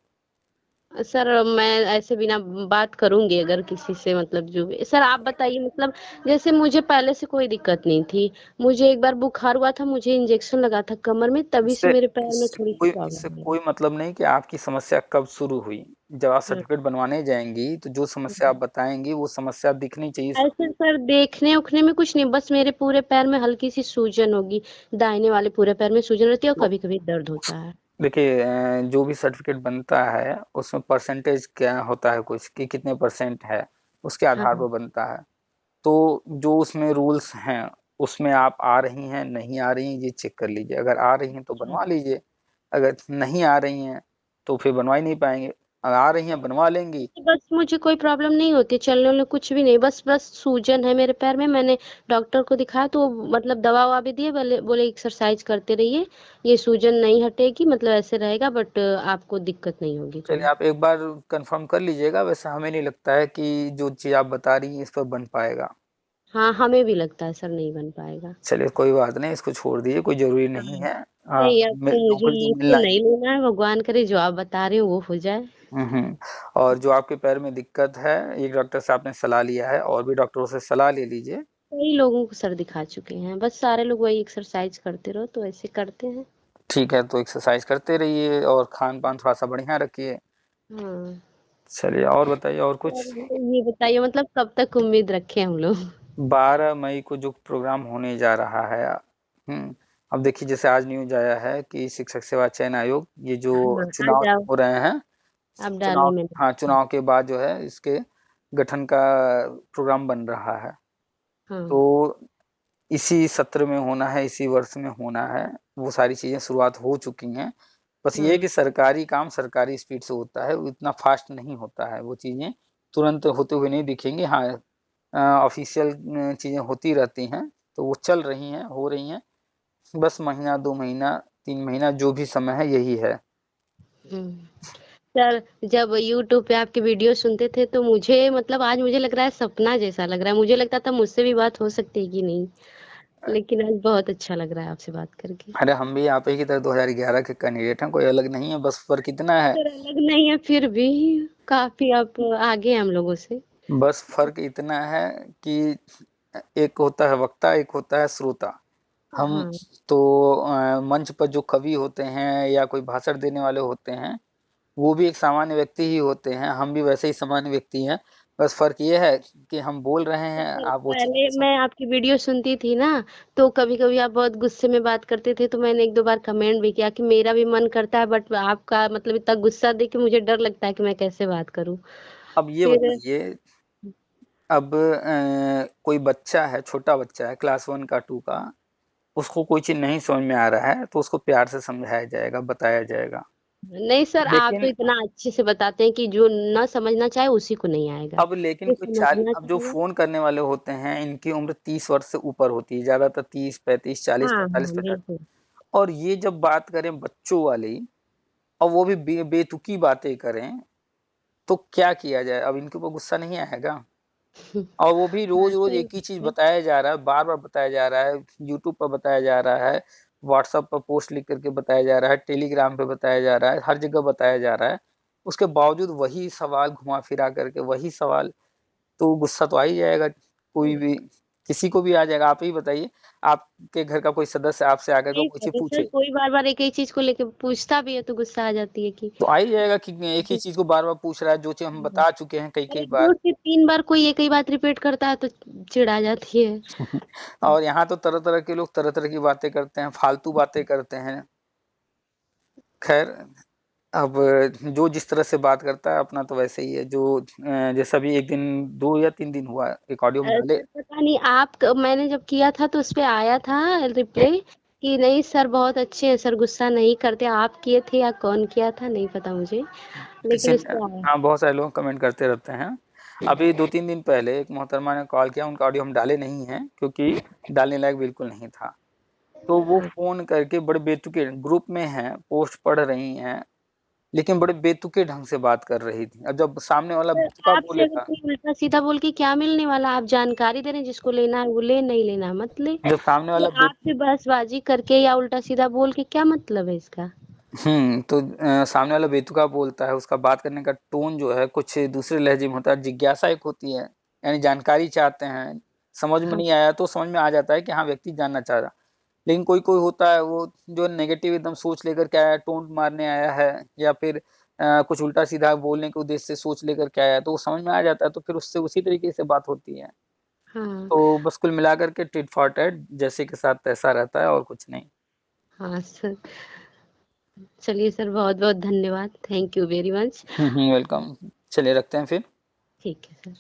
सर मैं ऐसे बिना बात करूंगी अगर किसी से, मतलब जो भी सर आप बताइए, मतलब जैसे मुझे पहले से कोई दिक्कत नहीं थी, मुझे एक बार बुखार हुआ था, मुझे इंजेक्शन लगा था कमर में, तभी से इससे मेरे पैर में इससे थोड़ी सी कोई इससे प्रॉब्लम है। कोई मतलब नहीं कि आपकी समस्या कब शुरू हुई। जब आप हाँ, सर्टिफिकेट बनवाने जाएंगी तो जो समस्या आप बताएंगी वो समस्या दिखनी चाहिए ऐसे सामने। सर देखने उखने में कुछ नहीं, बस मेरे पूरे पैर में हल्की सी सूजन होगी, दाहिने वाले पूरे पैर में सूजन रहती है और तो कभी कभी दर्द होता है। देखिए, जो भी सर्टिफिकेट बनता है उसमें परसेंटेज क्या होता है कुछ, कि कितने परसेंट है, उसके आधार हाँ, पर बनता है। तो जो उसमें रूल्स हैं, उसमें आप आ रही हैं नहीं आ रही हैं ये चेक कर लीजिए। अगर आ रही हैं तो अच्छा। बनवा लीजिए, अगर नहीं आ रही हैं तो फिर बनवा ही नहीं पाएंगे। अगर आ रही हैं बनवा लेंगी। बस मुझे कोई प्रॉब्लम नहीं होती, चलने वलने कुछ भी नहीं, बस बस सूजन है मेरे पैर में, मैंने डॉक्टर को दिखाया तो वो मतलब दवा ववा भी दिए, बोले बोले एक्सरसाइज करते रहिए, ये सूजन नहीं हटेगी, मतलब ऐसे रहेगा, बट आपको दिक्कत नहीं होगी चलिए, कोई। आप एक बार कंफर्म कर लीजिएगा। वैसे हमें नहीं लगता है कि जो चीज़ आप बता रही हैं इस पर बन पाएगा। हाँ, हमें भी लगता है सर नहीं बन पाएगा। चलिए, कोई बात नहीं, इसको छोड़ दीजिए, कोई जरूरी हाँ, नहीं है। नहीं अब तो मुझे नौकरी तो इसको मिलना ही। नहीं लेना है, भगवान करे जो आप बता रहे हो वो हो जाए। हम्म। और जो आपके पैर में दिक्कत है, एक डॉक्टर से आपने सलाह लिया है, और भी डॉक्टरों से सलाह ले लीजिए। कई लोगों को सर दिखा चुके हैं, बस सारे लोग वही एक्सरसाइज करते रहो तो ऐसे करते हैं। ठीक है, तो एक्सरसाइज करते रहिए और खान पान थोड़ा सा बढ़िया रखिए। हाँ। चलिए, और बताइए और कुछ। और ये बताइए मतलब कब तक उम्मीद रखें हम लोग। 12 मई को जो प्रोग्राम होने जा रहा है, अब देखिए, जैसे आज न्यूज आया है कि शिक्षक सेवा चयन आयोग, ये जो हाँ, आ चुनाव जाओ, हो रहे हैं, आप डालो चुनाव, मैंने। हाँ, चुनाव के बाद जो है इसके गठन का प्रोग्राम बन रहा है। हाँ, तो इसी सत्र में होना है, इसी वर्ष में होना है। वो सारी चीजें शुरुआत हो चुकी हैं। बस ये है हाँ, कि सरकारी काम सरकारी स्पीड से होता है, वो इतना फास्ट नहीं होता है, वो चीजें तुरंत होते हुए नहीं दिखेंगे। हाँ, ऑफिशियल चीज़ें होती रहती हैं, तो वो चल रही हैं, हो रही हैं। बस महीना 2 महीना 3 महीना जो भी समय है यही है। सर, जब यूट्यूब पे आपकी वीडियो सुनते थे तो मुझे मतलब आज मुझे लग रहा है सपना जैसा लग रहा है। मुझे लगता था मुझसे भी बात हो सकती है कि नहीं, लेकिन आज बहुत अच्छा लग रहा है आपसे बात करके। अरे हम भी आप ही की तरह 2011 के कैंडिडेट हैं, कोई अलग नहीं है, बस फर्क इतना है, सर अलग नहीं है, फिर भी काफी आप आगे हैं हम लोगों से। बस फर्क इतना है कि एक होता है वक्ता, एक होता है श्रोता। हम हाँ, तो मंच पर जो कवि होते हैं या कोई भाषण देने वाले होते हैं, वो भी एक सामान्य व्यक्ति ही होते हैं, हम भी वैसे ही सामान्य व्यक्ति हैं। बस फर्क ये है कि हम बोल रहे हैं, सर आप वो पहले चीज़ सुन। मैं आपकी वीडियो सुनती थी ना, तो कभी-कभी आप बहुत गुस्से में बात करते थे, तो मैंने 1-2 बार कमेंट भी किया कि मेरा भी मन करता है, बट आपका मतलब इतना गुस्सा देख के मुझे डर लगता है कि मैं कैसे बात करूँ। अब ये फिर बताइए, अब कोई बच्चा है, छोटा बच्चा है, क्लास 1 का 2 का, उसको कोई चीज़ नहीं समझ में आ रहा है, तो उसको प्यार से समझाया जाएगा, बताया जाएगा। नहीं सर, आप तो लेकिन इतना अच्छे से बताते हैं कि जो ना समझना चाहे उसी को नहीं आएगा। लेकिन जो कोई चाल, समझना अब जो चाहेगा। फ़ोन करने वाले होते हैं, इनकी उम्र 30 वर्ष से ऊपर होती है, ज़्यादातर 30, 35, 40, हाँ, 45, हाँ, 50। बिल्कुल। और ये जब बात करें बच्चों वाली, और वो भी बेतुकी बातें करें, तो क्या किया जाए? अब इनके ऊपर गुस्सा नहीं आएगा? और वो भी हाँ, रोज़-रोज़ सही एक ही चीज़ बात है। बताया जा रहा है, बार-बार बताया जा रहा है, यूट्यूब पर बताया जा रहा है, व्हाट्सएप पर पोस्ट लिख कर के बताया जा रहा है, टेलीग्राम पे बताया जा रहा है, हर जगह बताया जा रहा है। उसके बावजूद वही सवाल घुमा-फिरा करके वही सवाल, तो गुस्सा तो आ ही जाएगा, कोई भी, किसी को भी आ जाएगा। आप ही बताइए, आपके घर का कोई सदस्य आपसे आकर के सही कोई बात चीज़ है सर, पूछे, कोई बार-बार एक ही चीज़ को लेके पूछता भी है तो गुस्सा आ जाती है कि तो आ ही जाएगा कि एक ही चीज़ को बार-बार पूछ रहा है, जो चीज़ हम हाँ, बता चुके हैं कई-कई अरे बार। 2 से 3 बार कोई एक ही बात रिपीट करता है तो चिढ़ आ जाती है। और यहाँ तो तरह-तरह के लोग तरह-तरह की बातें करते हैं, फालतू बातें करते हैं। खैर, अब जो जिस तरह से बात करता है अपना तो वैसे ही है, जो जैसा भी 1 दिन 2 या 3 दिन हुआ, एक ऑडियो हम डाले। सर पता नहीं आप मैंने जब किया था तो उसपे आया था रिप्लाई कि नहीं सर बहुत अच्छे हैं सर, गुस्सा नहीं करते। आप किए थे या कौन किया था नहीं पता मुझे, किसी लेकिन ने, इसपे आया। हाँ, बहुत सारे लोग कमेंट करते रहते हैं। अभी 2-3 दिन पहले एक मोहतरमा ने कॉल किया, उनका ऑडियो हम डाले नहीं हैं क्योंकि डालने लायक बिल्कुल नहीं था। तो वो फ़ोन करके बड़े बेतुके, ग्रुप में हैं, पोस्ट पढ़ रही हैं, लेकिन बड़े बेतुके ढंग से बात कर रही थी। अब जब सामने वाला सर बेतुका आपसे अगर बोलेगा, कोई उल्टा-सीधा बोल के क्या मिलने वाला? आप जानकारी दे रहे हैं, जिसको लेना है वो ले, नहीं लेना मत ले। जब सामने ये वाला बे आपसे बहसबाजी करके या उल्टा-सीधा बोल के क्या मतलब है इसका? तो सामने वाला बेतुका बोलता है, उसका बात करने का टोन जो है कुछ दूसरे लहजे में होता है, जिज्ञासा एक होती है, यानी जानकारी चाहते हैं, समझ में हाँ, नहीं आया तो समझ में आ जाता है कि हाँ, व्यक्ति जानना चाह रहा। लेकिन कोई-कोई होता है वो जो नेगेटिव एकदम सोच लेकर के आया है, टोंट मारने आया है, या फिर कुछ उल्टा-सीधा बोलने के उद्देश्य से सोच लेकर के आया है, तो वो समझ में आ जाता है, तो फिर उससे उसी तरीके से बात होती है। हाँ, तो बस कुल मिलाकर के टिट फॉर टैट, जैसे के साथ तैसा रहता है और कुछ नहीं। हाँ सर। चलिए सर बहुत-बहुत धन्यवाद। Thank you very much. Welcome. चलिए रखते हैं फिर। ठीक है सर।